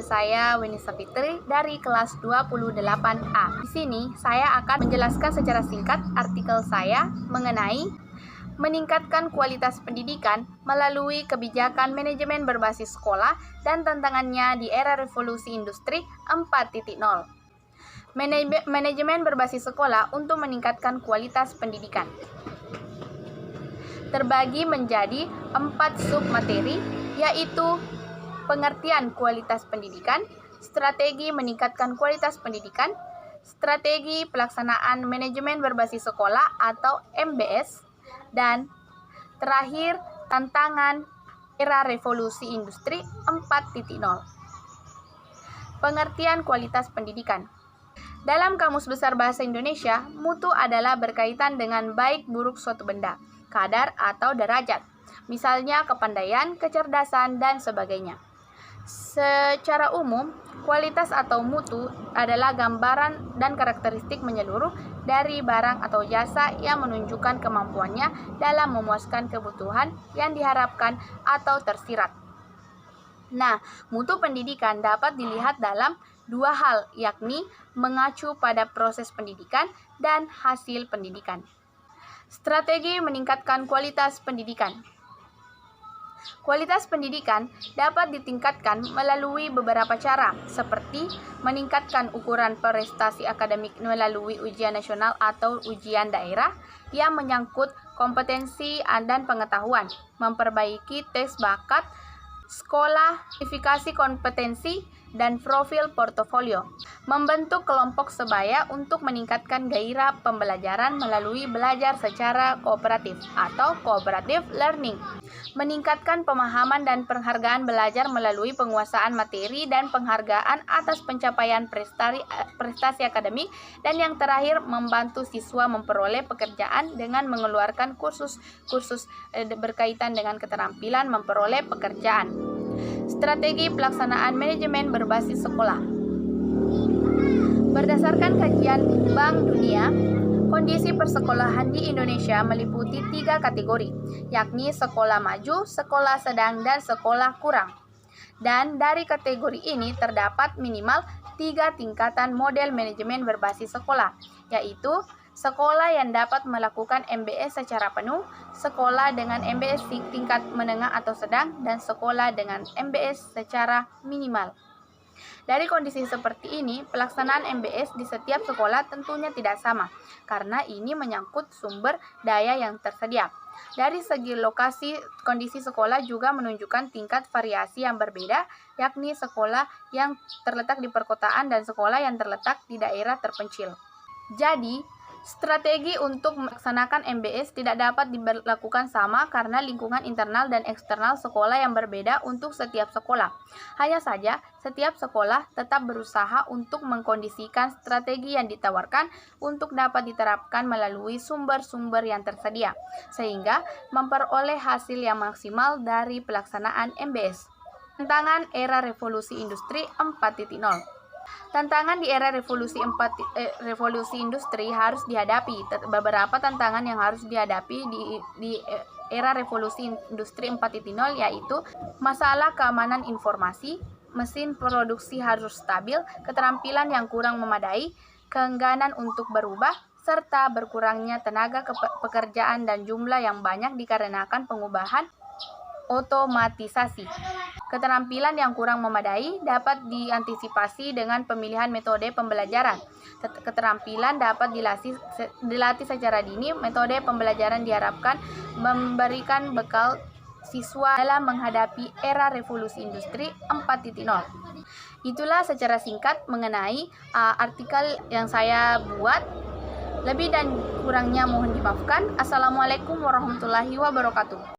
Nama saya Wenisa Fitri dari kelas 28A. Di sini saya akan menjelaskan secara singkat artikel saya mengenai meningkatkan kualitas pendidikan melalui kebijakan manajemen berbasis sekolah dan tantangannya di era revolusi industri 4.0. Manajemen berbasis sekolah untuk meningkatkan kualitas pendidikan terbagi menjadi 4 submateri, yaitu pengertian kualitas pendidikan, strategi meningkatkan kualitas pendidikan, strategi pelaksanaan manajemen berbasis sekolah atau MBS, dan terakhir tantangan era revolusi industri 4.0. Pengertian kualitas pendidikan. Dalam Kamus Besar Bahasa Indonesia, mutu adalah berkaitan dengan baik buruk suatu benda, kadar atau derajat, misalnya kepandaian, kecerdasan, dan sebagainya. Secara umum, kualitas atau mutu adalah gambaran dan karakteristik menyeluruh dari barang atau jasa yang menunjukkan kemampuannya dalam memuaskan kebutuhan yang diharapkan atau tersirat. Nah, mutu pendidikan dapat dilihat dalam dua hal, yakni mengacu pada proses pendidikan dan hasil pendidikan. Strategi meningkatkan kualitas pendidikan. Kualitas pendidikan dapat ditingkatkan melalui beberapa cara, seperti meningkatkan ukuran prestasi akademik melalui ujian nasional atau ujian daerah yang menyangkut kompetensi dan pengetahuan, memperbaiki tes bakat sekolah, verifikasi kompetensi, dan profil portofolio. Membentuk kelompok sebaya untuk meningkatkan gairah pembelajaran melalui belajar secara kooperatif atau cooperative learning. Meningkatkan pemahaman dan penghargaan belajar melalui penguasaan materi dan penghargaan atas pencapaian prestasi akademik. Dan yang terakhir, membantu siswa memperoleh pekerjaan dengan mengeluarkan kursus berkaitan dengan keterampilan memperoleh pekerjaan. Strategi pelaksanaan manajemen berbasis sekolah. Berdasarkan kajian Bank Dunia, kondisi persekolahan di Indonesia meliputi 3 kategori, yakni sekolah maju, sekolah sedang, dan sekolah kurang. Dan dari kategori ini terdapat minimal 3 tingkatan model manajemen berbasis sekolah, yaitu sekolah yang dapat melakukan MBS secara penuh, sekolah dengan MBS tingkat menengah atau sedang, dan sekolah dengan MBS secara minimal. Dari kondisi seperti ini, pelaksanaan MBS di setiap sekolah tentunya tidak sama, karena ini menyangkut sumber daya yang tersedia. Dari segi lokasi, kondisi sekolah juga menunjukkan tingkat variasi yang berbeda, yakni sekolah yang terletak di perkotaan dan sekolah yang terletak di daerah terpencil. Jadi, strategi untuk melaksanakan MBS tidak dapat diberlakukan sama karena lingkungan internal dan eksternal sekolah yang berbeda untuk setiap sekolah. Hanya saja, setiap sekolah tetap berusaha untuk mengkondisikan strategi yang ditawarkan untuk dapat diterapkan melalui sumber-sumber yang tersedia, sehingga memperoleh hasil yang maksimal dari pelaksanaan MBS. Tantangan era revolusi industri 4.0. Tantangan di era revolusi industri harus dihadapi. Beberapa tantangan yang harus dihadapi di era revolusi industri 4.0 yaitu masalah keamanan informasi, mesin produksi harus stabil, keterampilan yang kurang memadai, keengganan untuk berubah, serta berkurangnya tenaga pekerjaan dan jumlah yang banyak dikarenakan pengubahan otomatisasi. Keterampilan yang kurang memadai dapat diantisipasi dengan pemilihan metode pembelajaran. Keterampilan dapat dilatih secara dini. Metode pembelajaran diharapkan memberikan bekal siswa dalam menghadapi era revolusi industri 4.0. Itulah secara singkat mengenai artikel yang saya buat. Lebih dan kurangnya mohon dimaafkan. Assalamualaikum warahmatullahi wabarakatuh.